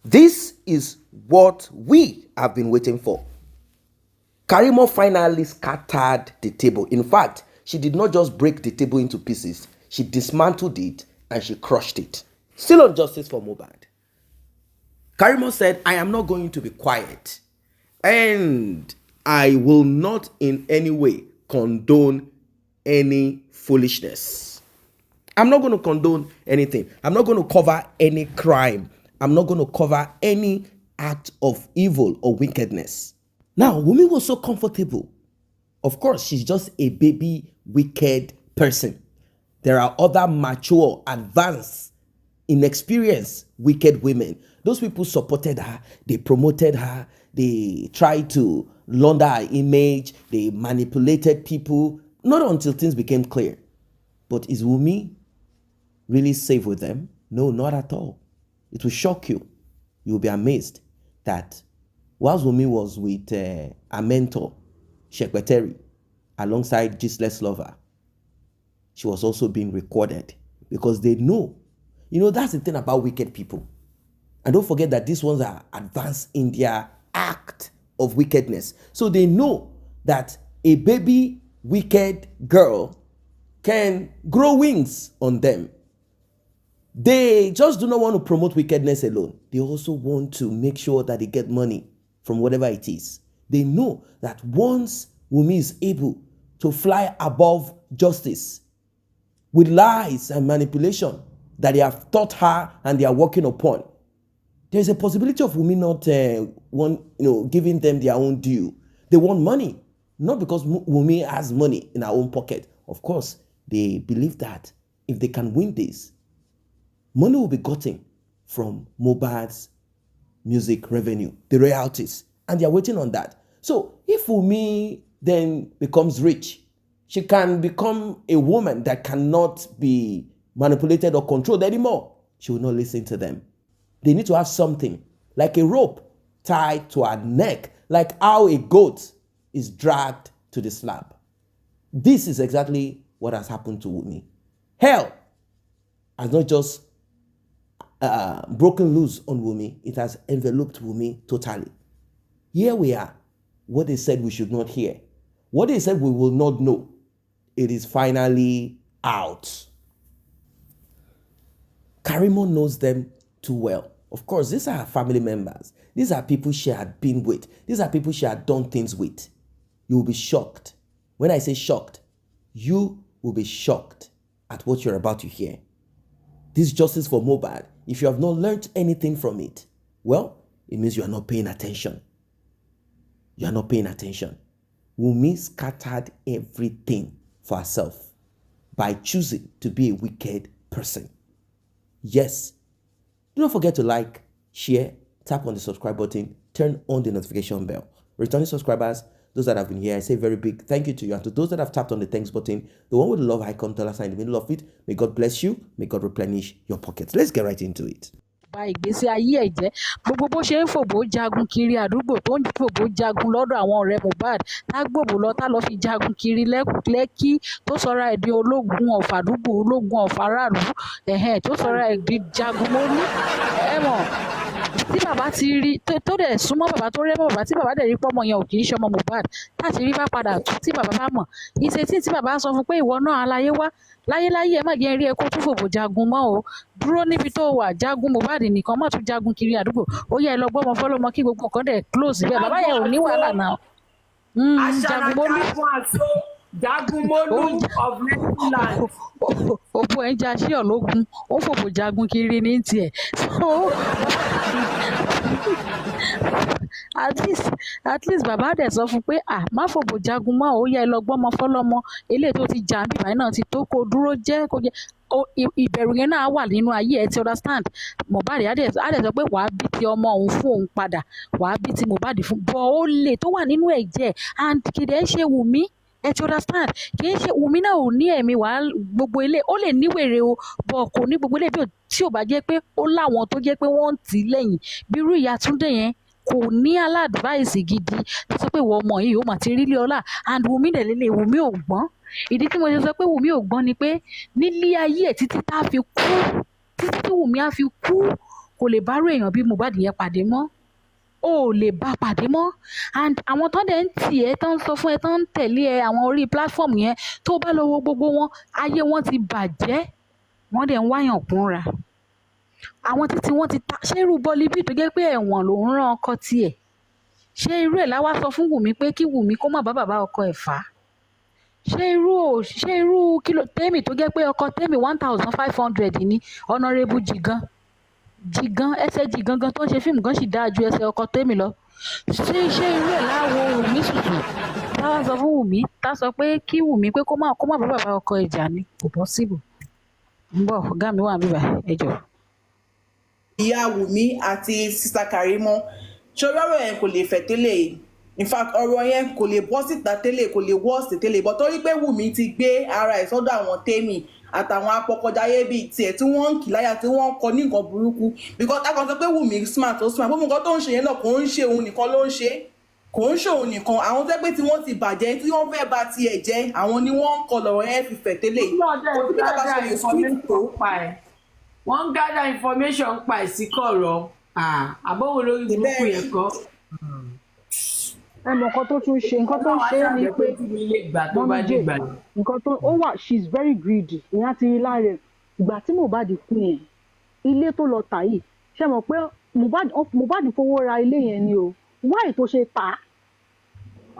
This is what we have been waiting for. Karimo finally scattered the table. In fact, she did not just break the table into pieces, she dismantled it and she crushed it. Still on justice for Mohbad. Karimo said, I am not going to be quiet and I will not in any way condone any foolishness. I'm not going to condone anything. I'm not going to cover any crime. I'm not going to cover any act of evil or wickedness. Now, Wunmi was so comfortable. Of course, she's just a baby, wicked person. There are other mature, advanced, inexperienced, wicked women. Those people supported her. They promoted her. They tried to launder her image. They manipulated people. Not until things became clear. But is Wunmi really safe with them? No, not at all. It will shock you. You will be amazed that whilst Wunmi was with a mentor, Shekpeteri, alongside Gisle's lover, she was also being recorded because they know. You know, that's the thing about wicked people. And don't forget that these ones are advanced in their act of wickedness. So they know that a baby wicked girl can grow wings on them. They just do not want to promote wickedness alone. They also want to make sure that they get money from whatever it is. They know that once Wunmi is able to fly above justice with lies and manipulation that they have taught her and they are working upon, there's a possibility of Wunmi not giving them their own due. They want money, not because Wunmi has money in her own pocket. Of course, they believe that if they can win this, money will be gotten from Mohbad's music revenue, the royalties, and they are waiting on that. So if Wunmi then becomes rich, she can become a woman that cannot be manipulated or controlled anymore. She will not listen to them. They need to have something like a rope tied to her neck, like how a goat is dragged to the slab. This is exactly what has happened to Wunmi. Hell has not just broken loose on Wunmi, it has enveloped Wunmi totally. Here we are. What they said we should not hear, what they said we will not know, it is finally out. Karimo knows them too well. Of course, these are her family members. These are people she had been with. These are people she had done things with. You will be shocked. When I say shocked, you will be shocked at what you're about to hear. This justice for Mohbad, if you have not learned anything from it, well, it means you are not paying attention. You are not paying attention. Wunmi scattered everything for herself by choosing to be a wicked person. Yes. Do not forget to like, share, tap on the subscribe button, turn on the notification bell. Returning subscribers, those that have been here, I say very big thank you to you. And to those that have tapped on the thanks button, the one with the love icon, $ in the middle of it, may God bless you. May God replenish your pockets. Let's get right into it. Ba ìgbésí ayé ẹ̀ jẹ́ gbogbo bó ṣe ń fòbó jagun kiri àdúgbò tó ń fòbó jagun lọ́dọ̀ àwọn ọ̀rẹ́ Mohbad tá gbòbó lọ tá lọ fi jagun kiri lẹ́kí tó sọra ẹ̀ di ológun ọ̀fàdúgbò ológun ọ̀fàràlú tó sọra ẹ̀ di jagun mọ́lú ẹ mọ̀ tí bàbá ti rí tó dẹ̀ súnmọ́ bàbá tó rẹ́ mọ́ bàbá tí bàbá dẹ̀ rí pọ́mọ yẹn ò kì í ṣọmọ Mohbad táti rí bá padà tú tí bàbá bá mọ̀ ìṣètì tí bàbá sọ fún pé ìwọ náà aláyé wá láyéláyé ẹ má jẹ́ rí ẹ kó tún fòbò jagun mọ́ o dúró níbi tó wà jagun Mohbad nìkan má tún jagun kiri àdúgbò ó yẹ ẹ lọ gbọ́mọ fọlọ́mọ kí gbogbo nǹkan dẹ̀ close bẹ́ẹ̀ bàbá yẹn ò ní wàhálà náà. Jagun Molu of Maryland. Òpó ẹ̀ ń ja sí ọ̀lógún ó fòbò jagun kiri ní tiẹ̀ so at least bàbá dẹ̀ sọ fún pé má fòbò jagun mọ́ ó yẹ ẹ lọ gbọ́mọ fọlọ́mọ eléyìí tó ti jà ń bíbáyìí náà ti tó kó dúró jẹ́ kó jẹ́ ìbẹ̀rù yẹn náà wà nínú ayé ẹ ti understand Mohbad á dẹ̀ sọ pé wàá bí ti ọmọ òun fún òun padà wàá bí ti Mohbad fún bọ́ ó lè tó wà nínú ẹ̀jẹ̀ and kìdẹ̀ ṣe Wùmí ẹ ti understand kì í ṣe Wùmí náà ò ní ẹ̀mí wàá gbogbo ilé ó lè níwèrè o bọ̀ kò ní gbogbo ilé tí ò bá jẹ́ pé ó láwọn tó jẹ́ pé wọ́n ń tì í lẹ́yìn bí irú ìyá Túndé yẹn kò ní aládùváìsì gidi tó sọ pé ìwọ ọmọ yìí ó mà ti rí lé ọlá and Wùmí dẹ̀ lélẹ̀ Wùmí ò gbọ́n ìdí tí mo ṣe sọ pé Wùmí ò gbọ́n ni pé nílé ayé ẹ̀ títí tá a fi kú títí tí Wùmí á fi kú kò kò lè bá rú èèyàn bí Mohbad yẹn pàdé mọ́ o ò lè bá pàdé mọ́ and àwọn tó dẹ̀ ń tì ẹ́ tó ń sọ fún ẹ tó ń tẹ̀lé ẹ àwọn orí platform yẹn tó bá lọ wo gbogbo wọn ayé wọn ti bàjẹ́ wọ́n dẹ̀ ń wáyàn kúnra àwọn títí wọ́n ti ta ṣé irú Bọ́líbì tó jẹ́ pé ẹ̀wọ̀n ló ń rán ọkọ tiẹ̀ ṣé irú ẹ̀ láwá sọ fún Wùmí pé kí Wùmí kó má bá bàbá ọkọ ẹ̀ fà á ṣé irú kìlò tèmi tó jẹ́ pé ọkọ tèmi 1500 ní Honourable Jigan ẹsẹ̀ Jigan gan tó ń ṣe fíìmù gan sì dáa ju ẹsẹ̀ ọkọ tèmi lọ ṣé irú ẹ̀ láwo Wùmí sùsù táwa sọ fún Wùmí tá sọ pé kí Wùmí pé kó má bá bàbá ọkọ ẹ̀ jà ní kò possible ń bọ̀ ọ̀gá mi wà níbà ẹ jọ̀ọ́. Ìyá Wùmí àti Sister Karimo ṣòro ọ̀rọ̀ yẹn kò lè fẹ̀ tẹ́lẹ̀ in fact ọ̀rọ̀ yẹn kò lè bọ́ síta tẹ́lẹ̀ kò lè wọ́ọ̀sì tẹ́lẹ̀ bọ́ torí pé Wùmí ti gbé ara ẹ̀ sọ́dọ̀ àwọn tèmi àtàwọn apọkọjáyé bíi tiẹ̀ tí wọ́n ń kì láyà tí wọ́n ń kọ ní nǹkan burúkú because a kàn sọ pé Wùmí smart ó smart gbogbo nǹkan tó ń ṣe yẹn náà kò ń ṣe òun nìkan ló ń ṣe kò ń ṣe òun nìkan àwọn tẹ́ pé tí wọ́n ti bàjẹ́ tí wọ́n fẹ́ bà tiẹ̀ jẹ́ àwọn ni wọ́n ń kọ lọ́rọ̀ yẹn fi fẹ̀ tẹ́lẹ̀ wọ́n ń gádà information pa ìsíkọ̀rọ̀ àbọ̀wò lórí burúkú yẹn kọ́. ẹ mọ nǹkan tó tún ṣe nǹkan tó ń ṣe é ni pé mọ́mí jẹ́ nǹkan tó ó wà she is very greedy ìyẹn ti rí lára ẹ̀ ìgbà tí Mohbad kú yẹn ilé tó lọ tà yìí ṣe mọ̀ pé Mohbad fowó ra ilé yẹn ni o why tó ṣe tà á.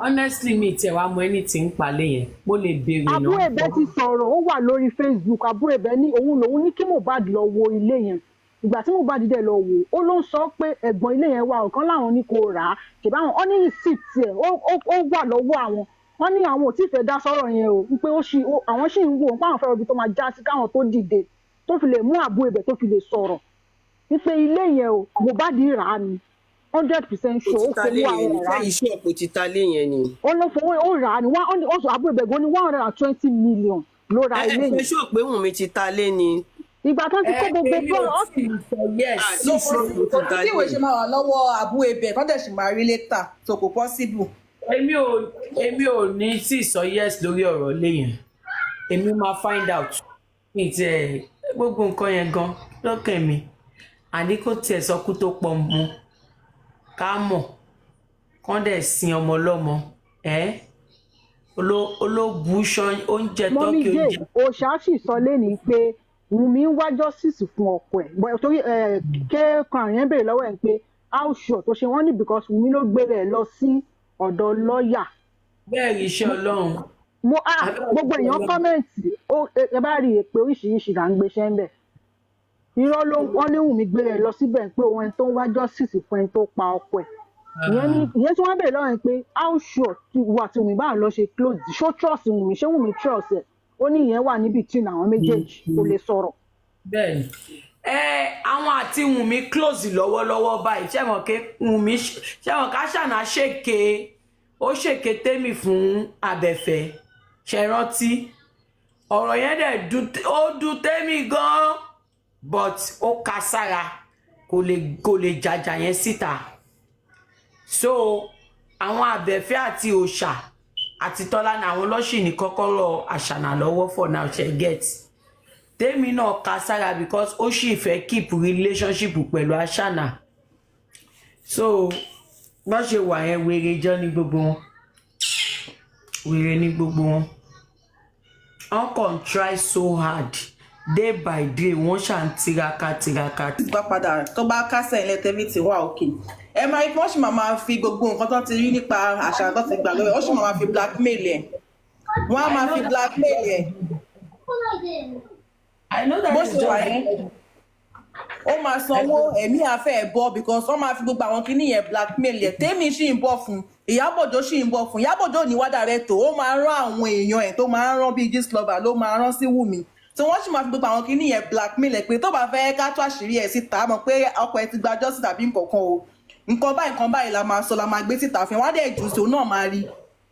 Honestly mi tiẹ̀ wá mọ ẹni tí ń palẹ̀ yẹn mo lè béèrè náà. àbúrò ẹ̀bẹ̀ ti sọ̀rọ̀ ó wà lórí Facebook àbúrò ẹ̀bẹ̀ ní òun lòun ní kí Mohbad lọ wo ilé yẹn ìgbà tí Mohbad dẹ̀ lọ wò ó ló ń sọ pé ẹ̀gbọ́n ilé yẹn wà ọ̀kan láwọn ní kò rà á ṣèbá àwọn ọ́ní receipt ẹ̀ ó wà lọ́wọ́ àwọn wọ́n ní àwọn ò tí ì fẹ́ dá sọ́rọ̀ yẹn o wípé àwọn sì ń wò ó páwọn fẹ́ràn ibi tó máa já sí káwọn tó dìde tó fi lè mú àbúrò ẹ̀bẹ̀ tó fi lè sọ̀rọ̀ wípé ilé yẹn o Mohbad rà á ni 100% sure ó fowó àwọn ọ̀rá ni. iṣẹ́ ọ̀pọ̀ ti ta lé yẹn ni. ó ló fowó ó rà á ni ó sọ àbúrò ẹ̀bẹ̀ gan ní 120 million ló ra ilé yẹn. ẹ ṣọ́ pé Wùnmí ti ta lé ni. ìgbà tó ti kó gbogbo bọ́ọ̀lù ọ̀sìn tí ìwé ṣe máa wà lọ́wọ́ àbúrò ẹ̀bẹ̀ kọ́ dẹ̀ sì máa rí létà so kò possible. èmi ò ní tí ì sọ yes lórí ọ̀rọ̀ ilé yẹn èmi máa find out mi tiẹ̀ gbogbo nǹkan yẹn gan lọ́kàn mi àní kò tiẹ̀ sọ kú tó pọ̀ mu ká mọ̀ kán dẹ̀ sin ọmọ ọlọ́mọ olóògùn oúnjẹ tọ́kì oúnjẹ. mọ́mí òṣàṣì sọ lẹ́nìí pé Wùmí ń wá justice fún ọkọ ẹ̀ torí kéèkan àyẹn béèrè lọ́wọ́ ẹ̀ pé how sure tó ṣe wọ́n ní because Wùmí ló gbé rẹ̀ lọ sí ọ̀dọ̀ lọ́ọ̀yà. bẹ́ẹ̀ rí iṣẹ́ Ọlọ́run. gbogbo èèyàn kọ́mẹ̀ntì ẹ bá rí i pé oríṣiríṣi là ń gbéṣẹ́ ń bẹ̀ irọ́ ló wọ́n ní Wùmí gbé rẹ̀ lọ síbẹ̀ pé òun ẹni tó ń wá justice fún ẹni tó pa ọkọ ẹ̀ ìyẹn tí wọ́n béèrè lọ́wọ́ ẹ̀ pé how sure wà tí Wùmí báwọn lọ ṣe close ṣó trust Wùmí ṣé Wùmí trust ẹ̀ ó ní ìyẹn wà níbi tí àwọn méjèèjì kò lè sọ̀rọ̀. bẹ́ẹ̀ni àwọn àti Wùmí close lọ́wọ́lọ́wọ́ báyìí ṣẹwọn ké Wùmí ṣẹwọn ká ṣàná ṣèké tèmi fún abẹ́fẹ́ ṣẹrántí ọ̀rọ̀ yẹn dẹ̀ ó dùn tèmi gan but ó ka sára kò lè jàjà yẹn síta so àwọn abẹ́fẹ́ àti òòṣà àti tọ́lá ní àwọn lọ́sìn ní kọ́kọ́rọ́ àṣànà lọ́wọ́ for now ṣe get tèmi náà ka sára because ó sì fẹ́ keep relationship pẹ̀lú àṣànà so bọ́n ṣe wà yẹn wèrè jọ ní gbogbo wọn wèrè ní gbogbo wọn wọn kàn try so hard day by day wọ́n ṣà ń tiraka. gbà padà tó bá kásẹ̀ ilẹ̀ tẹ́bí ti wà òkè ẹ máa wọ́n sì máa fi gbogbo nǹkan tó ti rí nípa àṣà tó ti gbà lọ́wọ́ wọ́n sì máa fi blackmail ẹ̀ wọ́n á máa fi blackmail ẹ̀ bó ṣe wà yẹn ó máa sanwó ẹ̀mí àfẹ́ ẹ̀ bọ́ because wọ́n máa fi gbogbo àwọn kinní yẹn blackmail ẹ̀ tèmi sì ń bọ̀ fún Ìyábọ̀jọ́ sì ń bọ̀ fún Ìyábọ̀jọ́ ní wádà rẹ̀ tó ó máa rán àwọn èèyàn ẹ̀ tó máa ń rán bíi Gistlover ló máa rán sí Wùmí tí wọ́n sì máa fi gbogbo àwọn kinní yẹn blackmail ẹ̀ pé tó bá fẹ́ ká tó àṣírí ẹ̀ síta mọ̀ pé ọkọ ẹ̀ ti gba justice tàbí nǹkan o nǹkan báyìí la máa sọ la máa gbé síta fún wọn á dẹ̀ jù sí òun náà máa rí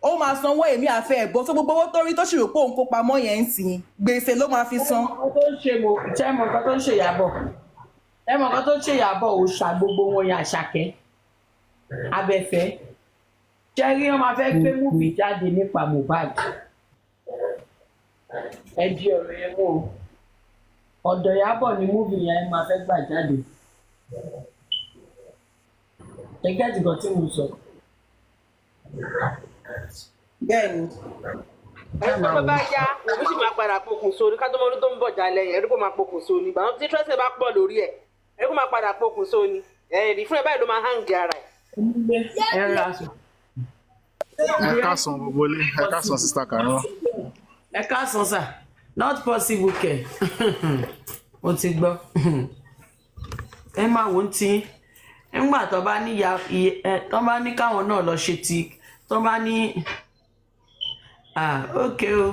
ó máa sanwó èmi àfẹ́ ẹ̀bọ tó gbogbo owó tó rí tó sì rò pé òun kó pamọ́ yẹn ń sìn gbèsè ló máa fi san. ṣẹ́mọ̀ nǹkan tó ń ṣe Ìyábọ̀ òòṣà gbogbo wọn yẹn Àṣàkẹ́ Abẹ́fẹ́ ṣẹ́rí wọn máa fẹ́ gbé múùbì jáde nípa Mohbad ẹ di ọ̀rọ̀ yẹn mú o ọ̀dọ̀ Ìyábọ̀ ni múùbì yẹn máa fẹ́ gbà jáde ẹ gẹ́tì kan tí mo sọ. bẹ́ẹ̀ni. ẹni tó bá yá òun sì máa padà pokùnso ní ká tó mọ́dún tó ń bọ̀ jálẹ̀ yẹn ẹni kó máa pokùnso ní ìgbà tí tírẹ́sì bá pọ̀ lórí ẹ̀ ẹni kó máa padà pokùnso ní ẹ̀rì fún ẹ báyìí ló máa hàn ara ẹ̀. ẹ ra aṣọ. ẹ káàsán gbogbo ilé, ẹ káàsán sista Karimo. ẹ káàsán sà not possible kẹ mo ti gbọ́ ẹ máa wò ó tí nígbà tó bá ní tó bá ní káwọn náà lọ ṣe ti tó bá ní ok o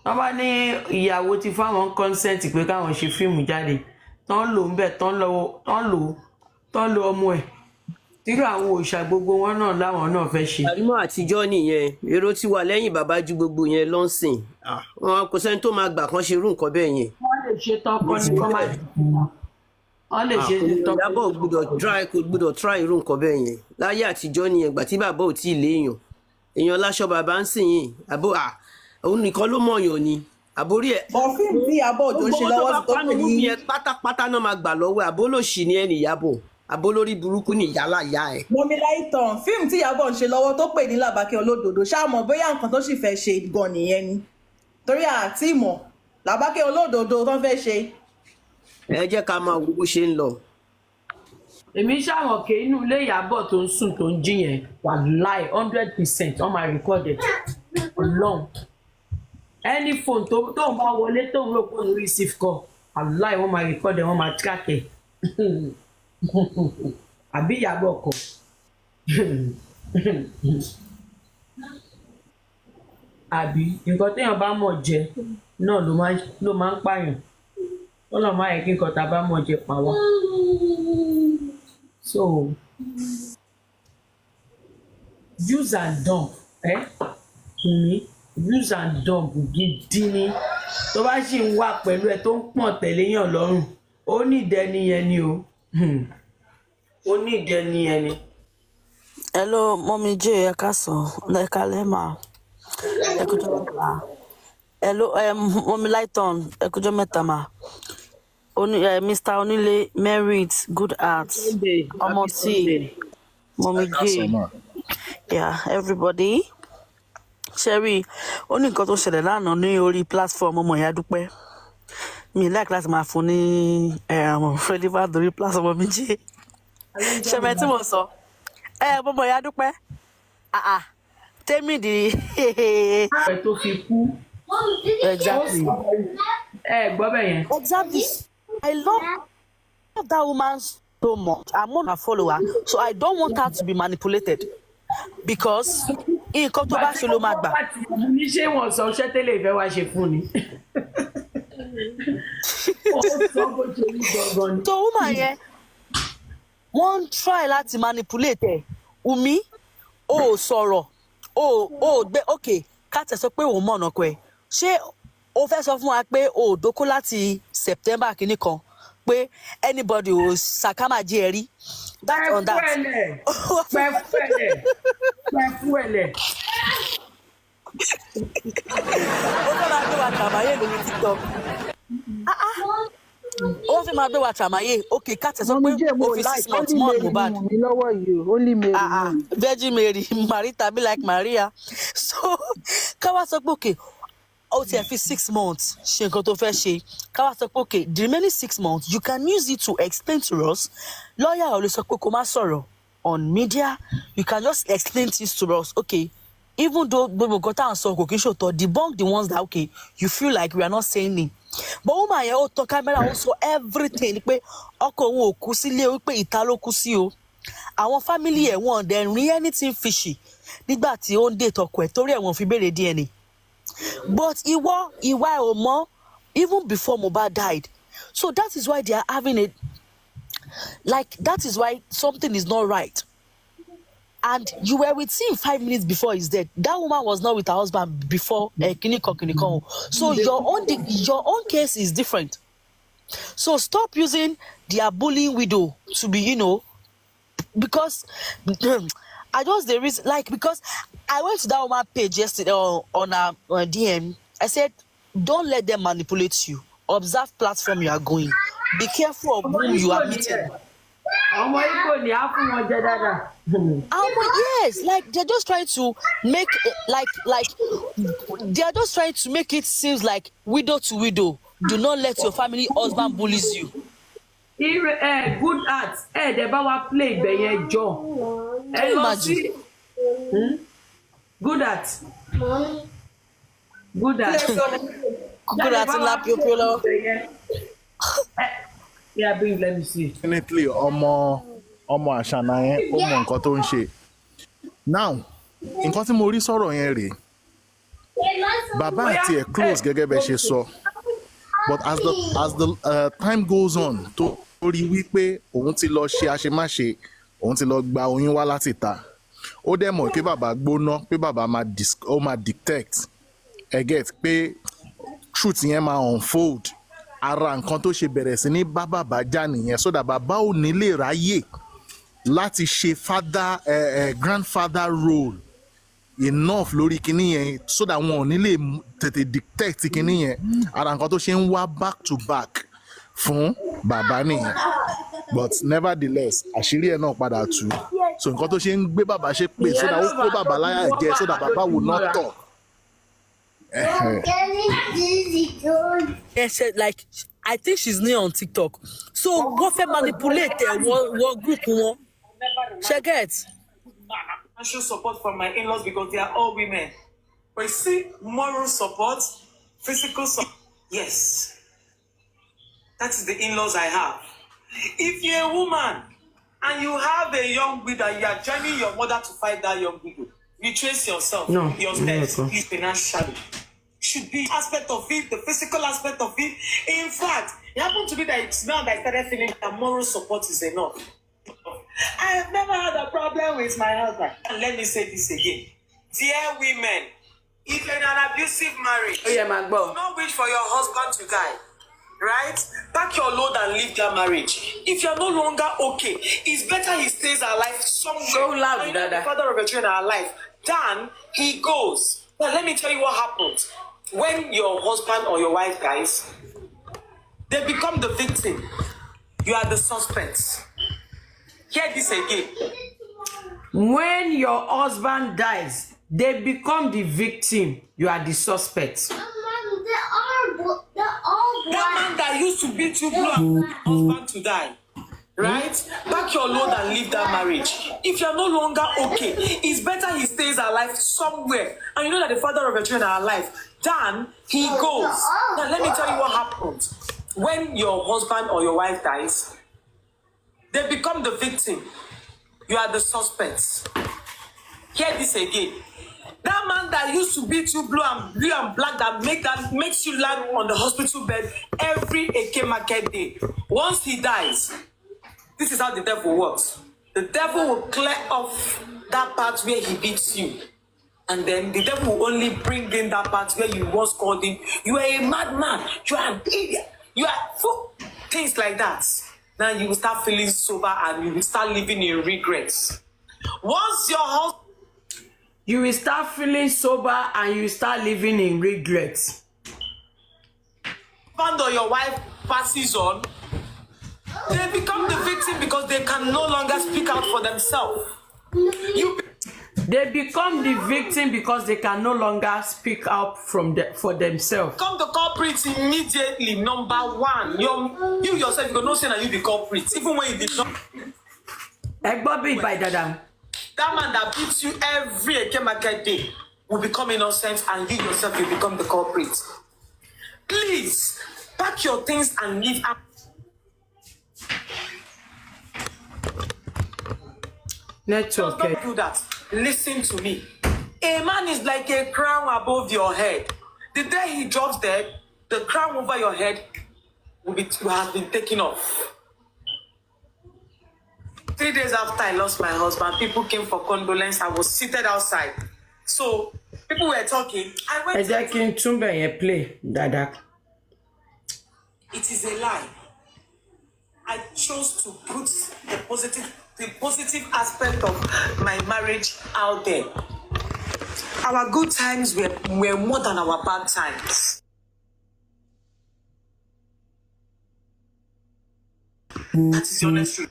tó bá ní ìyàwó ti fáwọn consent pé káwọn ṣe fíìmù jáde tó ń lò ń bẹ̀ tó ń lo ọmọ ẹ̀ tírú àwọn òòṣà gbogbo wọn náà láwọn náà fẹ́ ṣe. Karimo àtijọ́ nìyẹn èrò ti wà lẹ́yìn bàbá ju gbogbo yẹn lọ́sìn wọn kò sẹ́ni tó máa gbà kán ṣe irú nǹkan bẹ́ẹ̀ yẹn. wọ́n lè ṣe tọ́kọ ní kọ́ máa wọ́n lè ṣe tọ́kọ. Ìyábọ̀ gbọ́dọ̀ try irú nǹkan bẹ́ẹ̀ yẹn láyé àtijọ́ nìyẹn gbà tí bàbá ò tí ì léèyàn èèyàn láṣọ bàbá ń sìn yìí àbó òun nìkan ló mọ̀ọ́yàn ni àbórí ẹ̀. bọ́fíìmù tí Ìyábọ̀ Òjó ṣe lọ́wọ́ sí tó pè ní. pátápátá náà máa gbà lọ́wọ́ ẹ̀ àbólòṣì ni ẹ̀ nìyàbọ̀ àbólórí burúkú ni ìyálà ìyá ẹ̀. Mọ́mí Láìtàn fíìmù tí Ìyábọ̀ ń ṣe lọ́wọ́ tó pè ní Làbákẹ́ Olódodo ṣáàmọ̀ bóyá nǹkan tó sì fẹ́ ṣe gan nìyẹn ni torí àti ìmọ̀ Làbákẹ́ Olódodo tó fẹ́ ṣe. ẹ jẹ́ ká máa wo bó ṣe ń lọ. èmi ṣàwọn ké inú ilé Ìyábọ̀ tó ń sùn tó ń jí yẹn wà láì 100% on my recorded alone any phone tó ń bá wọlé tó ń lò pé òun receive call aláì wọ́n máa recorded wọ́n máa track ẹ̀ àbí Ìyábọ̀ kọ àbí nǹkan téèyàn bá mọ̀ jẹ náà ló máa ń pààyàn wọ́n lọ́ máa yẹ kí nǹkan tá a bá mọ̀ jẹ pa wá. So use and dump use and dump gidi ni tó bá sì ń wà pẹ̀lú ẹ tó ń pọ̀n tẹ̀lé yàn lọ́rùn ó ní ìdẹni yẹn ni o ó ní ìdẹni yẹn ni. Hello, Mommy J, ẹ káàsán, ẹ kálẹ́ mà, ẹ kújọ́ mẹ́ta. Hello, Mommy Lighton, ẹ kújọ́ mẹ́ta mà. Mr. Onílé, Merit, Good Heart, Ọmọ T, Mommy J, yeah, everybody. Sherry, ó ní nǹkan tó ṣẹlẹ̀ lánàá ní orí platform Ọmọ Ìyá Dúpẹ́. Mi like láti máa fún ní relevant lórí platform mi jí. Ṣẹ̀mẹ̀ tí mo sọ. Ọmọ Ìyá Dúpẹ́. Tèmi di. ẹ tó fi kú. Exactly. Gbọ́ bẹ́ẹ̀ yẹn. Exactly. I love that woman so much. I'm not a follower, so I don't want her to be manipulated. Because nǹkan tó bá ṣe ló máa gbà. ní ṣé wọn sọ ṣẹ́ tẹ́lẹ̀ ìfẹ́ wá ṣe fún ni. tó woman yẹn wọ́n try láti manipulate ẹ̀ Wunmi ó sọ̀rọ̀ ó gbé okay ká tẹ̀ sọ pé òun mọ̀ ọ̀nà kọ ẹ̀ ṣé o fẹ́ sọ fún wa pé o dóko láti September kìíní kan pé anybody ò sàkámàjì ẹ̀ rí that on that. pẹ̀fúẹ̀lẹ̀. ó fẹ́ máa gbé wa tàmáyé lórí TikTok. ó fẹ́ máa gbé wa tàmáyé okay ká tẹ̀ sọ pé o fi 6 months mọ́ Mohbad. Virgin Mary Marita be like Maria so ká wá sọ pé okay ó ti ẹ̀ fi 6 months ṣe nǹkan tó fẹ́ ṣe ká wá sọ pé okay the remaining 6 months you can use it to explain to us lawyer ò lè sọ pé kó má sọ̀rọ̀ on media you can just explain things to us okay even though gbogbo nǹkan tá à ń sọ kò kí n ṣòótọ́ debunk the ones that okay you feel like we are not saying it but woman yẹn ó tọ camera ó sọ everything pé ọkọ òun ò kú sílé ó pé ìta ló kú sí o àwọn family ẹ̀ wọ́n dẹ̀ rí anything fishy nígbà tí ó ń date ọkọ ẹ̀ torí ẹ̀ wọ́n fi béèrè DNA but ìwà ẹ̀ ò mọ̀ even before Mohbad died so that is why they are having it like that is why something is not right. And you were with him 5 minutes before his death. That woman was not with her husband before Kiniko. So your own case is different. So stop using their bullying widow to be, because I just the reason because I went to that woman page yesterday on her DM. I said, don't let them manipulate you. Observe platform you are going. Be careful of whom you are meeting. ọmọ Igbo ni á fún wọn jẹ dáadáa. Yes, like they're just trying to make they're just trying to make it seems like widow to widow. Do not let your family husband bullies you. Good art dẹ̀ bá wa play ibẹ̀ yẹn jọ. Ẹ lọ sí good art. Good art. Good art lap your pillow. Yeah, babe, let me see. Definitely ọmọ àṣànà yẹn ó mọ nǹkan tó ń ṣe. Now nǹkan tí mo rí sọ̀rọ̀ yẹn rèé, bàbá àti ẹ̀ close gẹ́gẹ́ bẹ́ẹ̀ ṣe sọ, but as the time goes on tó rí wípé òun ti lọ ṣe àṣemáṣe, òun ti lọ gba oyún wá láti ta, ó dẹ̀ mọ̀ pé bàbá gbóná, pé bàbá máa detect ẹ get pé truth yẹn máa unfold. Ara nǹkan tó ṣe bẹ̀rẹ̀ sí ní bá bàbá jà nìyẹn, so that bàbá ò ní lè ráyè láti ṣe grandfather role enough lórí kinní yẹn, so that wọn ò ní lè tètè detect kinní yẹn. Ara nǹkan tó ṣe ń wá back to back fún bàbá nìyẹn, but nevertheless àṣírí ẹ̀ náà padà tú. So nǹkan tó ṣe ń gbé bàbá ṣe pé so that ó kó bàbá láyà jẹ, so that bàbá will not talk. Yes, like I think she's new on TikTok. So go for manipulate one group one. She gets Financial support from my in-laws because they are all women. But you see, moral support, physical support, yes. That is the in-laws I have. If you're a woman and you have a young widow, you are joining your mother to fight that young widow. You trace yourself, your steps, financially. Should be aspect of it, the physical aspect of it. In fact, it happened to be that it's now that I started feeling that moral support is enough. I have never had a problem with my husband. And let me say this again. Dear women, if you're in an abusive marriage, do not wish for your husband to die. Right? Pack your load and leave that marriage. If you're no longer okay, it's better he stays alive somewhere. So loud, the father of your children are alive. Then he goes. Now let me tell you what happens. When your husband or your wife dies, they become the victim. You are the suspects. Hear this again. When your husband dies, they become the victim. You are the suspect. That man that used to beat you blue and husband to die. Right? Pack your load and leave that marriage. If you're no longer okay, it's better he stays alive somewhere. And you know that the father of your children are alive. Then he goes. Now let me tell you what happens. When your husband or your wife dies, they become the victim. You are the suspects. Hear this again. That man that used to beat you blue and black that makes you land on the hospital bed every Eke market day. Once he dies, this is how the devil works. The devil will clear off that part where he beats you. And then the devil will only bring in that part where you once called him. You are a madman. You are an idiot. You are fool. Things like that. Now you will start feeling sober and you will start living in regrets. Once your husband, you will start feeling sober and you will start living in regrets. Or your wife passes on, they become the victim because they can no longer speak out for themselves. They become the victim because they can no longer speak out for themselves. Become the culprit immediately. Number one, you yourself, you don't say that you be culprit, even when you did not. That man that beats you every Eke market day will become innocent, and you yourself will become the culprit. Please pack your things and leave. Network. Don't do that. Listen to me. A man is like a crown above your head. The day he drops dead, the crown over your head will have been taken off. 3 days after I lost my husband, people came for condolence. I was seated outside. So people were talking. I went to play, Dada. It is a lie. I chose to put the positive aspect of my marriage out there. Our good times were more than our bad times. That is the honest truth.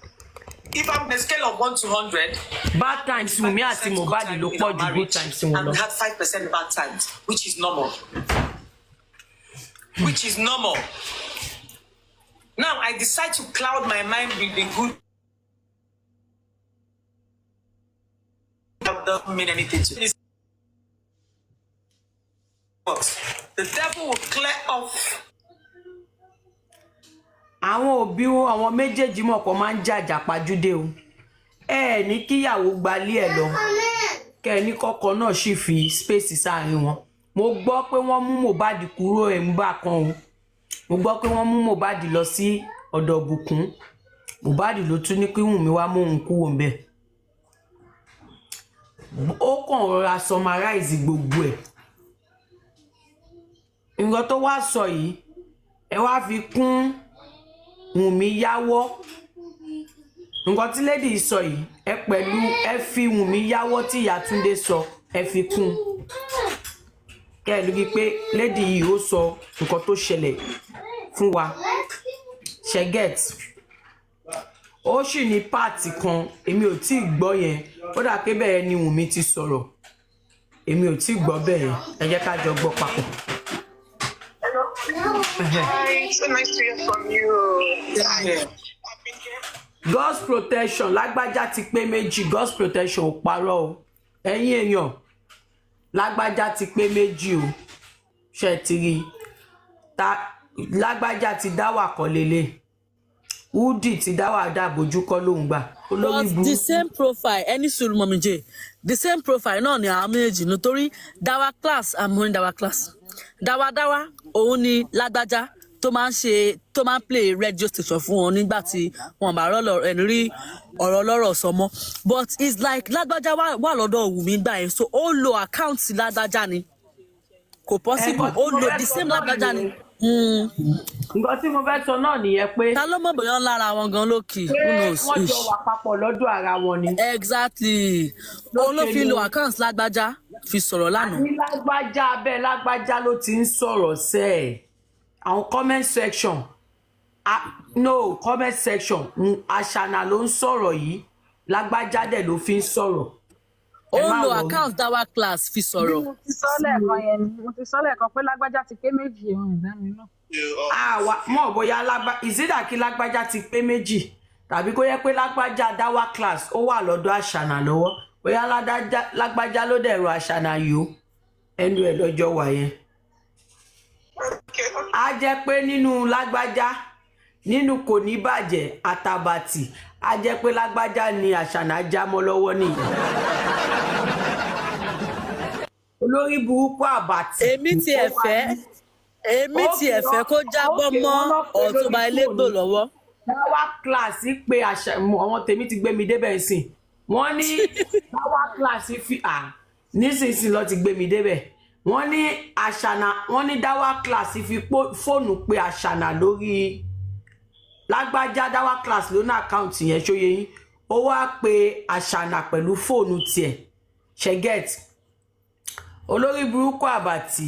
if I'm on a scale of 1 to 100, bad times Wunmi àti Mohbad ló pọ̀ ju good times wọn and lọ. we had 5% bad times, which is normal. Which is normal. Now I decide to cloud my mind with the good. That doesn't mean anything to me. The devil will clear off. Àwọn òbí àwọn méjèèjì mọ̀ kó máa ń jàjà pajúdé o. Ẹ ní kíyàwó gbalé ẹ̀ lọ. Kẹ́ ní kọ́kọ́ náà sì fi space sáàrin wọn. Mo gbọ́ pé wọ́n mú Mohbad kúrò ẹ̀múbà kan o. Mo gbọ́ pé wọ́n mú Mohbad lọ sí ọ̀dọ̀ Bùkún. Mohbad ló tún ní kí Wunmi wá mú òun kúrò ńbẹ̀. Ó kàn rọra summarize gbogbo ẹ̀. Nǹkan tó wá sọ yìí, ẹ wá fi kún Wunmi yáwọ́. Nǹkan tí lady sọ yìí, ẹ pẹ̀lú ẹ fi Wunmi yáwọ́ tí Ìyá Túndé sọ, ẹ fi kún. Kẹ́ ẹ lórí pé lady yìí ó sọ nǹkan tó ṣẹlẹ̀ fún wa. Ṣé get? Ó sì ní pààtì kan, èmi ò tí gbọ́ yẹn. Ó dà pé bẹ́ẹ̀ ni Wunmi ti sọ̀rọ̀. Èmi ò tí gbọ́ bẹ́ẹ̀. Ẹ jẹ́ ká jọ gbọ́ papọ̀. Hi, so nice to hear from you. Yeah. God's protection lágbájá ti pé méjì. God's protection ò parọ́ o. Ẹ̀yin èèyàn, lágbájá ti pé méjì o. Ṣé ti rí? Lágbájá ti dá wà kọ́ lélẹ̀. Udi ti dá wà dá bójú kọ́ lóhùn gbà. But the same profile, any sùúrù mọ̀mí jẹ́, the same profile náà ni àwọn méjì nítorí Dawa class, I'm in Dawa class. Dawa òun ni lágbájá tó máa ń play radio station fún wọn nígbà tí wọn bá rí ọ̀rọ̀ lọ́rọ̀ sọmọ. But it's like lágbájá wà lọ́dọ̀ Wunmi gbà yẹn, so ó lo account lágbájá ni. Kò possible, ó lo the same lágbájá ni. Nǹkan tí mo fẹ́ sọ náà nìyẹn pé. Ta ló mọ̀ bóyá lára wọn gan lókè? Who knows? Wọ́n jọ wà papọ̀ lọ́dọ̀ ara wọn ni. Exactly. Òun ló fi lo account lágbájá fi sọ̀rọ̀ lánàá. Ní lágbájá abẹ́ lágbájá ló ti ń sọ̀rọ̀ sẹ́ ẹ̀. Àwọn comment section. No, comment section. Àṣànà ló ń sọ̀rọ̀ yìí. Lágbájá dẹ̀ ló fi ń sọ̀rọ̀. Ó lo account Dawa class fi sọ̀rọ̀. Mo ti sọ lẹ́ẹ̀kan yẹn ni. Mo ti sọ lẹ́ẹ̀kan pé lágbájá ti pé méjì ẹ̀wọ̀n ìdá mi náà. Mọ̀ bóyá ìsídà kí lágbájá ti pé méjì tàbí kó yẹ pé lágbájá Dawa class ó wà lọ́dọ̀ Àṣànà lọ́wọ́. Bóyá lágbájá ló dẹ̀rọ Àṣànà yìí ó ẹnu ẹ̀ lọ́jọ́ wà yẹn. A jẹ́ pé nínú lágbájá nínú kò ní bàjẹ́ àtàbàtì a jẹ́ pé lágbájá ni Àṣànà jámọ́ lọ́wọ́ nìyí. Olórí burúkú àbàtì. Èmi tiẹ̀ fẹ́ kó jábọ́ mọ́ Ọ̀túnba Elégbò lọ́wọ́. Dawa class pé àwọn tèmi ti gbé mi débẹ̀ sìn. Wọ́n ní Dawa class fi nísinsìnyí lọ ti gbé mi débẹ̀. Wọ́n ní Àṣànà, wọ́n ní Dawa class fi fóònù pé Àṣànà lórí lágbájá Dawa class ló ní àkáǹtì yẹn ṣóyè yín. Ó wá pé Àṣànà pẹ̀lú fóònù tiẹ̀. Ṣé get? Olórí burúkú àbàtì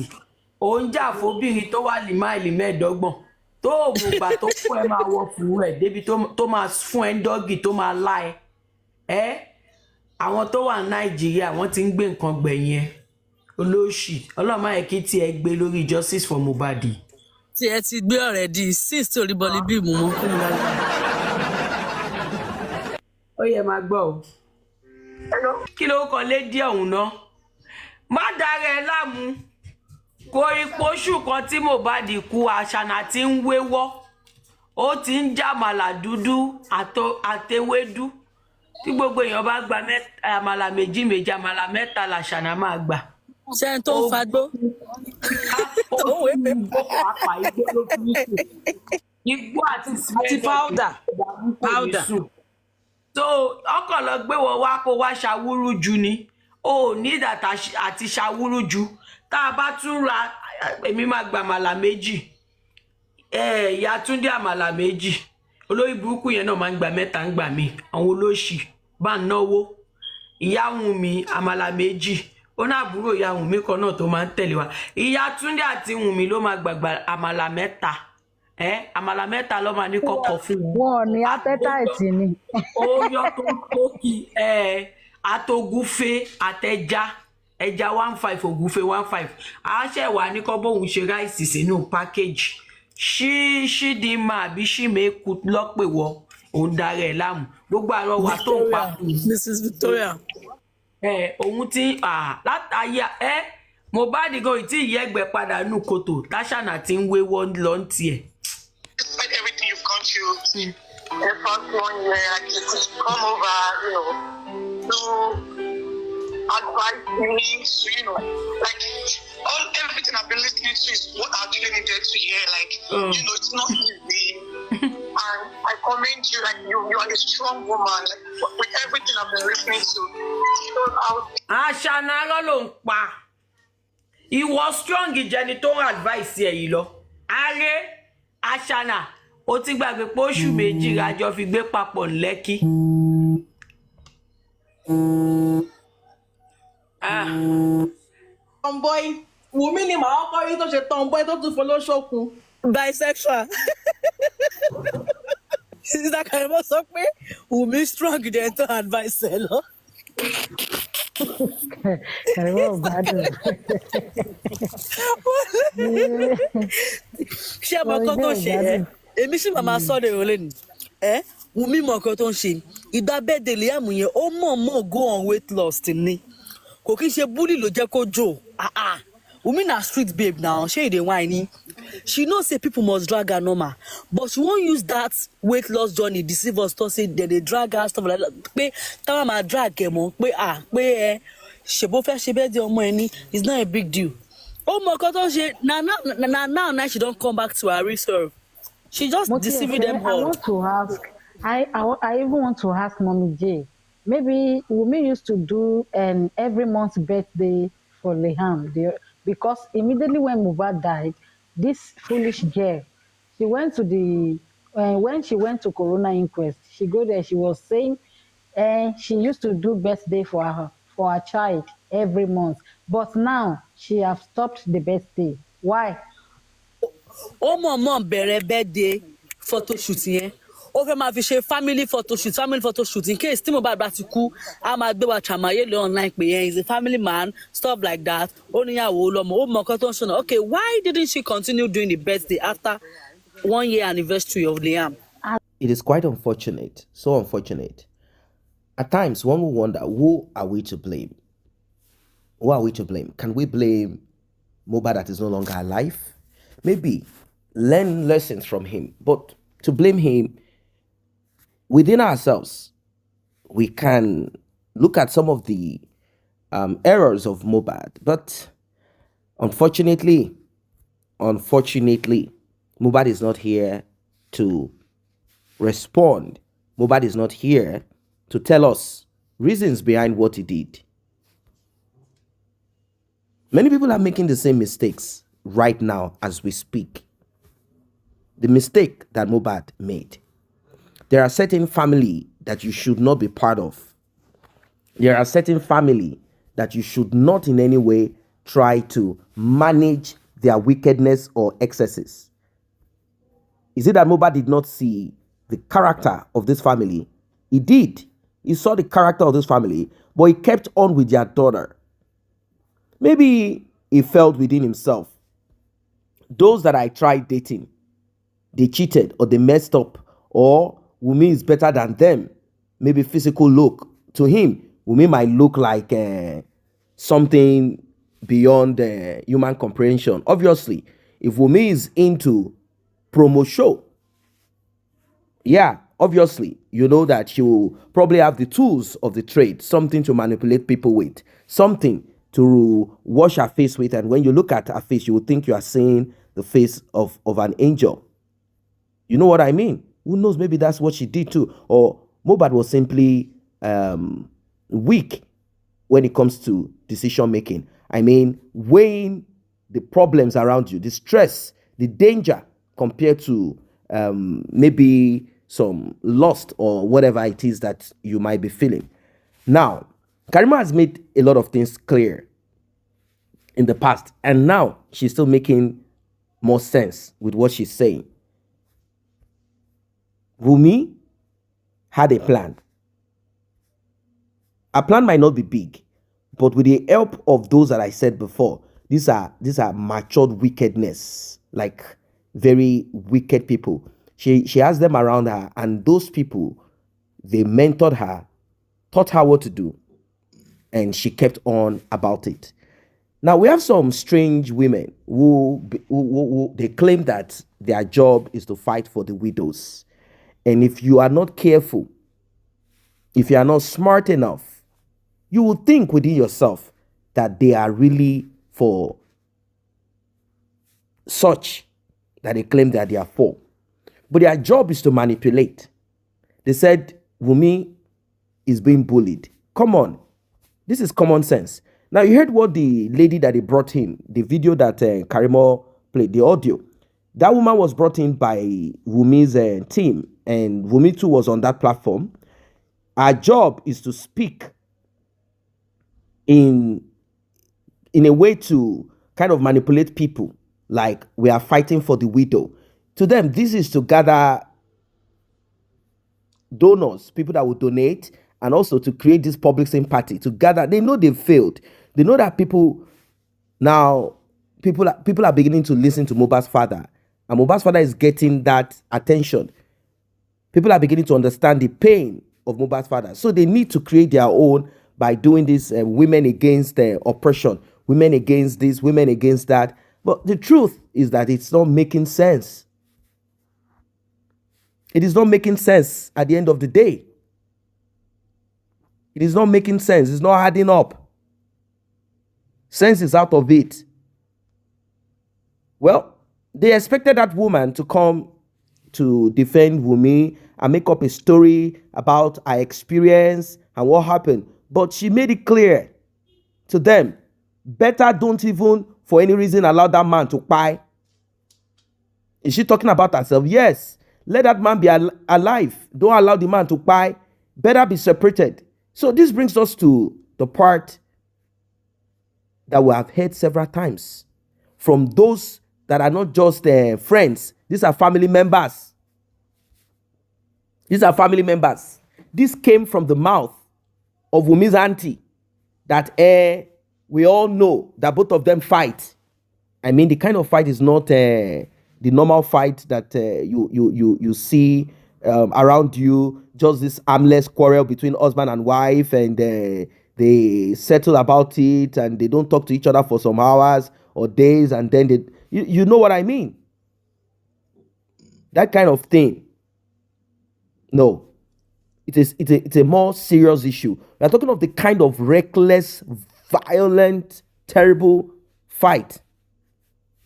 òun jà fóbìnrin tó wà ní máìlì mẹ́ẹ̀ẹ́dọ́gbọ̀n tó òmùgbà tó fún ẹ máa wọ fún ẹ débi tó máa fún ẹ ń dọ́gì tó máa lá ẹ. Àwọn tó wà ní Nàìjíríà wọ́n ti ń gbé nǹkan gbẹ̀yìn ẹ. Olóṣì ọlọ́mọ ẹ̀ kí tiẹ̀ gbé lórí justice for Mohbad. Tí ẹ ti gbé already since torí bọ́lí bí mo mọ́ fún mi lára. Ó yẹ máa gbọ́ o. Kí ló kọ lédí ọ̀hún náà? Má dára ẹ láàmú. Kò ìpóṣù kan tí Mohbad kú Àṣànà tí ń wéwọ́. Ó ti ń jàmàlà dúdú àtewédú. Tí gbogbo èèyàn bá gba àmàlà méjì àmàlà mẹ́ta l'Àṣànà máa gbà. Ṣé n tó ń fagbó? Igbó àti powder. So ọkọ̀ lọ gbé wọ wá kó wá ṣàwúrú ju ni. O ní ìdàtà àti ṣàwúrú ju. Tá a bá tún ra èmi máa gba àmàlà méjì. Ìyá Túndé àmàlà méjì. Olórí burúkú yẹn náà máa ń gba mẹ́ta ń gbà mí. Àwọn olóṣì bá ń náwó. Ìyá Wunmi àmàlà méjì. Ó náà àbúrò ìyá Wunmi kan náà tó máa ń tẹ̀lé wa. Ìyá Túndé àti Wunmi ló máa gbàgbà àmàlà mẹ́ta. àmàlà mẹ́ta ló máa ní kọ́kọ́ fún wọn. wọn ò ní appetite ni. Ó yọ tó kí àtògúfe àtẹja ẹja 1.5 ògúfe 1.5 àṣẹ wà ní kọ́ bóun ṣe ráìsì sínú pákéjì ṣídìímà àbí ṣìmẹ́kù lọ́pẹ̀wọ́ òun dára ẹ̀ láàmú gbogbo àrọwà tó ń pa fún un. Mrs. Victoria. Òun tí látàyà Mohbad gan ìtí ìyẹ́gbẹ́ padà nù kòtò táṣànà tí ń wéwọ́ lọ ń tiẹ̀. Despite everything you've gone through, the first 1 year, like you could come over, to advise me, to, like everything I've been listening to is what I actually needed to hear. Like, it's not easy. And I commend you, like you are a strong woman. Like with everything I've been listening to, Àṣànà arọ́ ló ń pa. Ìwọ strong ìjẹni tó ń advice ẹ̀ yìí lọ. Ààrẹ Àṣànà ó ti gbàgbé pé oṣù méjì rájọ fi gbé papọ̀ Lẹ́kì. Tomboy Wunmi ni màá kọ́ rí tó ṣe tomboy tó tún folóṣòkun. Bisexual. Sister Karimo sọ pé Wunmi strong dem tó advice ẹ lọ. Karimo ò gbádùn. Ṣé ọmọ kan tó ṣe ẹ́? Èmi sì màmá sọ́dọ̀ èrò lẹ́nu. Wunmi mọ̀ kan tó ń ṣe. Ìgbà bẹ́ẹ̀dẹ̀ Liam yẹn ó mọ̀ go on weight loss ni. Kò kí n ṣe bully ló jẹ́ kó jò. Wunmi na street babe now. Ṣé ìdè whiny? She knows say people must drag her normal, but she won't use that weight loss journey deceive us to say they drag her stuff like that. Pé táwọn máa drag ẹ̀ mọ́ pé ṣèbó fẹ́ ṣe bẹ́ẹ̀ di ọmọ ẹni it's not a big deal. Ó mọ nǹkan tó ń ṣe now she don come back to her real self. She just deceiving them all. I want to ask. I even want to ask Mommy J. Maybe Wunmi used to do an every month birthday for Liam because immediately when Mohbad died, this foolish girl, she went to when she went to Corona inquest, she go there, she was saying she used to do birthday for her child every month. But now she have stopped the birthday. Why? Ó mọ̀ bẹ̀rẹ̀ birthday photoshoot yẹn. Ó fẹ́ máa fi ṣe family photoshoot in case tí Mohbad bá ti kú, a máa gbé wa tramaye lọ online pé he's a family man, stuff like that. Ó níyàwó lọ́mọ, ó mọ̀ nǹkan tó ń ṣọ̀nà. Okay, why didn't she continue doing the birthday after 1 year anniversary of Liam? It is quite unfortunate, so unfortunate. At times, one will wonder, who are we to blame? Who are we to blame? Can we blame Mohbad that is no longer alive? Maybe learn lessons from him, but to blame him within ourselves, we can look at some of the errors of Mohbad, but unfortunately, Mohbad is not here to respond. Mohbad is not here to tell us reasons behind what he did. Many people are making the same mistakes right now as we speak. The mistake that Mohbad made. There are certain family that you should not be part of. There are certain family that you should not in any way try to manage their wickedness or excesses. Is it that Mohbad did not see the character of this family? He did. He saw the character of this family, but he kept on with their daughter. Maybe he felt within himself, those that I tried dating, they cheated or they messed up, or Wunmi is better than them. Maybe physical look. To him, Wunmi might look like something beyond human comprehension. Obviously, if Wunmi is into promo show, obviously, you know that she will probably have the tools of the trade, something to manipulate people with, something to wash her face with. And when you look at her face, you will think you are seeing the face of an angel. You know what I mean? Who knows? Maybe that's what she did too. Or Mohbad was simply weak when it comes to decision making. I mean, weighing the problems around you, the stress, the danger compared to maybe some lust or whatever it is that you might be feeling. Now, Karimo has made a lot of things clear in the past, and now she's still making more sense with what she's saying. Wunmi had a plan. A plan might not be big, but with the help of those that I said before, these are matured wickedness, like very wicked people. She has them around her, and those people, they mentored her, taught her what to do, and she kept on about it. Now we have some strange women who they claim that their job is to fight for the widows. And if you are not careful, if you are not smart enough, you will think within yourself that they are really for such that they claim that they are for. But their job is to manipulate. They said Wunmi is being bullied. Come on. This is common sense. Now, you heard what the lady that they brought in, the video that Karimo played, the audio. That woman was brought in by Wunmi's team, and Wunmi too was on that platform. Our job is to speak in a way to kind of manipulate people, like we are fighting for the widow. To them, this is to gather donors, people that will donate, and also to create this public sympathy, to gather. They know they've failed. They know that people are beginning to listen to Mohbad's father, and Mohbad's father is getting that attention. People are beginning to understand the pain of Mohbad's father, so they need to create their own by doing this women against oppression, women against this, women against that. But the truth is that it's not making sense. It is not making sense at the end of the day. It is not making sense. It's not adding up. Sense is out of it. Well, they expected that woman to come to defend Wunmi and make up a story about her experience and what happened. But she made it clear to them, better don't even for any reason allow that man to buy. Is she talking about herself? Yes. Let that man be alive. Don't allow the man to buy. Better be separated. So this brings us to the part that we have heard several times from those that are not just friends. These are family members. These are family members. This came from the mouth of Wunmi's auntie that we all know that both of them fight. I mean, the kind of fight is not the normal fight that you see around you, just this armless quarrel between husband and wife, and they settle about it and they don't talk to each other for some hours or days, and then you know what I mean. That kind of thing. No. It's a more serious issue. We're talking of the kind of reckless, violent, terrible fight.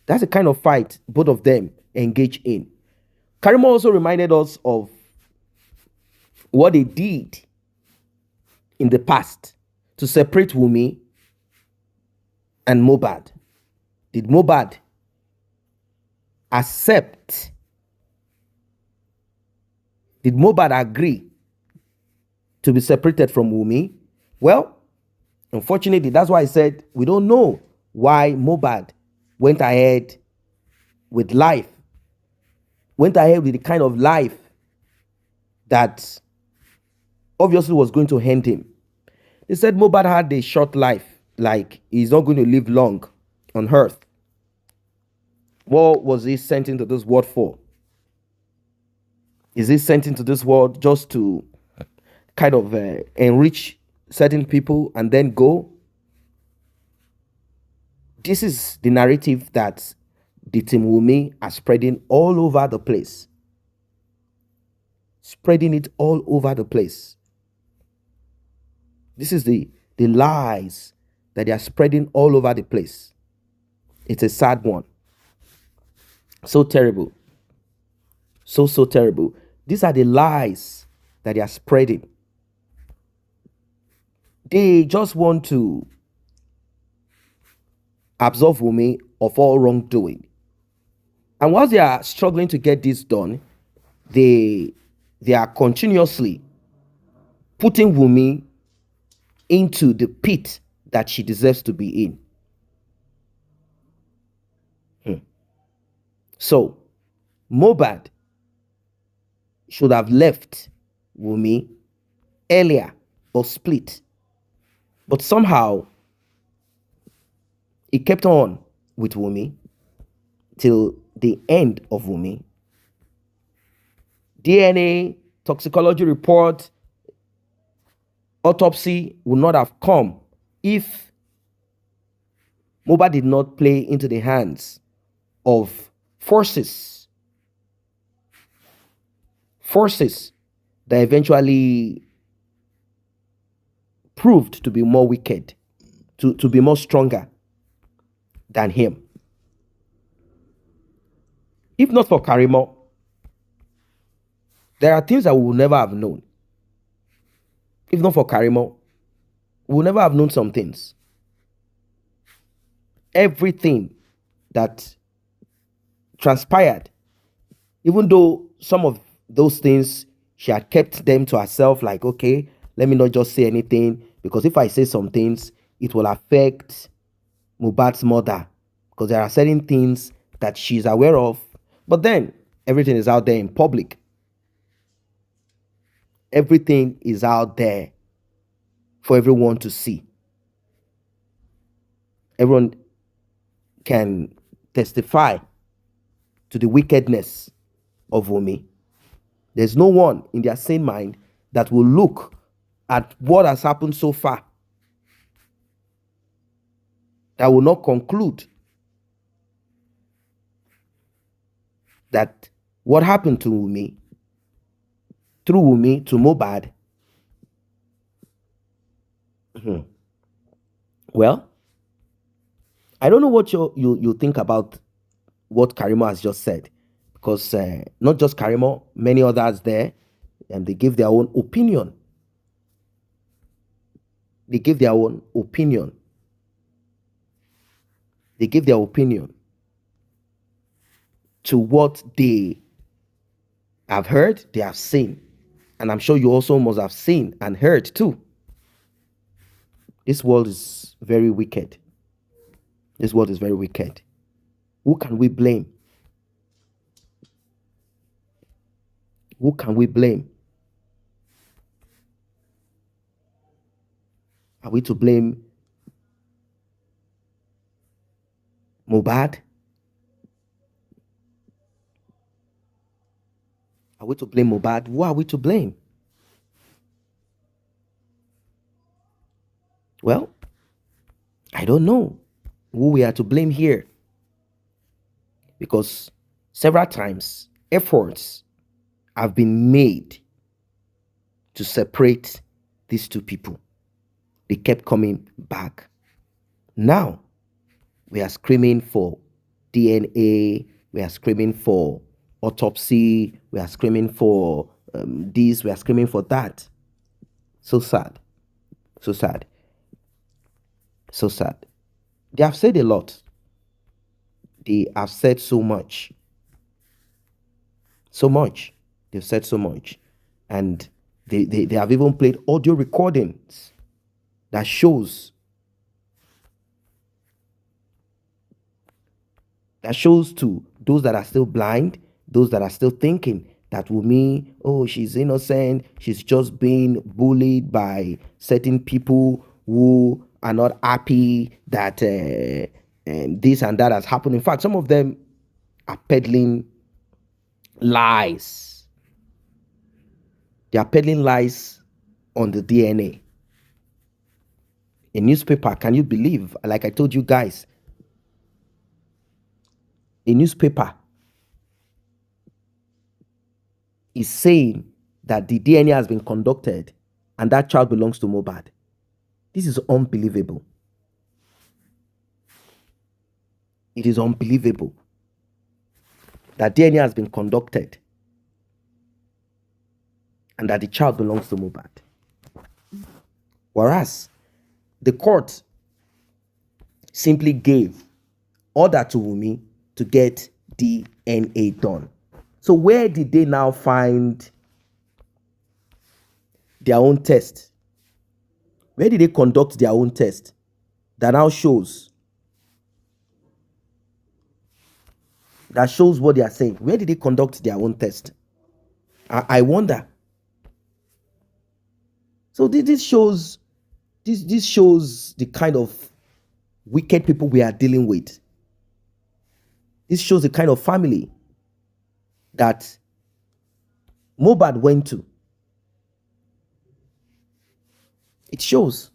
That's the kind of fight both of them engage in. Karimo also reminded us of what they did in the past to separate Wunmi and Mohbad. Did Mohbad accept? Did Mohbad agree to be separated from Wunmi? Well, unfortunately, that's why I said we don't know why Mohbad went ahead with life, went ahead with the kind of life that obviously was going to end him. They said Mohbad had a short life, like he's not going to live long on earth. What was he sent into this world for? Is he sent into this world just to kind of enrich certain people and then go? This is the narrative that the Team Wunmi are spreading all over the place. Spreading it all over the place. This is the lies that they are spreading all over the place. It's a sad one. So terrible. So terrible. These are the lies that they are spreading. They just want to absolve Wunmi of all wrongdoing. And whilst they are struggling to get this done, they are continuously putting Wunmi into the pit that she deserves to be in. So, Mohbad should have left Wunmi earlier or split. But somehow, he kept on with Wunmi till the end of Wunmi. DNA, toxicology report, autopsy would not have come if Mohbad did not play into the hands of forces that eventually proved to be more wicked, to be more stronger than him. If not for Karimo, there are things that we will never have known. If not for Karimo, we will never have known some things. Everything that transpired, even though some of those things she had kept them to herself, like, okay, let me not just say anything, because if I say some things, it will affect Mohbad's mother, because there are certain things that she's aware of, but then everything is out there in public. Everything is out there for everyone to see. Everyone can testify to the wickedness of Wunmi. There's no one in their sane mind that will look at what has happened so far that will not conclude that what happened to Wunmi, through Wunmi to Mohbad, well, I don't know what you think about what Karimo has just said, because not just Karimo, many others there, and they give their own opinion. They give their own opinion. They give their opinion to what they have heard, they have seen. And I'm sure you also must have seen and heard too. This world is very wicked. This world is very wicked. Who can we blame? Who can we blame? Are we to blame Mohbad? Are we to blame Mohbad? Who are we to blame? Well, I don't know who we are to blame here, because several times efforts have been made to separate these two people. They kept coming back. Now, we are screaming for DNA, we are screaming for autopsy, we are screaming for this, we are screaming for that. So sad. So sad. So sad. They have said a lot. They have said so much. So much. They've said so much. And they have even played audio recordings that shows to those that are still blind, those that are still thinking that Wunmi, oh, she's innocent, she's just being bullied by certain people who are not happy that this and that has happened. In fact, some of them are peddling lies. They are peddling lies on the DNA. A newspaper, can you believe? Like I told you guys, a newspaper is saying that the DNA has been conducted and that child belongs to Mohbad. This is unbelievable. It is unbelievable that DNA has been conducted and that the child belongs to Mohbad. Whereas the court simply gave order to Wunmi to get DNA done. So where did they now find their own test? Where did they conduct their own test that now shows what they are saying? Where did they conduct their own test? I wonder. So this shows the kind of wicked people we are dealing with. This shows the kind of family that Mohbad went to. It shows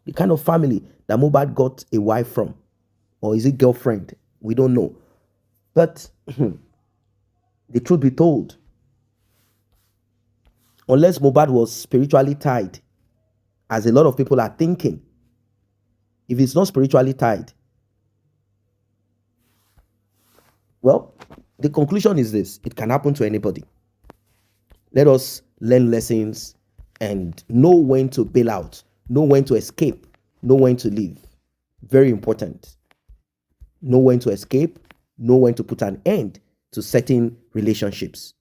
the kind of family that Mohbad got a wife from. Or is it girlfriend? We don't know. But the truth be told, unless Mohbad was spiritually tied, as a lot of people are thinking, if it's not spiritually tied, well, the conclusion is this: it can happen to anybody. Let us learn lessons and know when to bail out, know when to escape, know when to leave. Very important. Know when to escape, know when to put an end to certain relationships.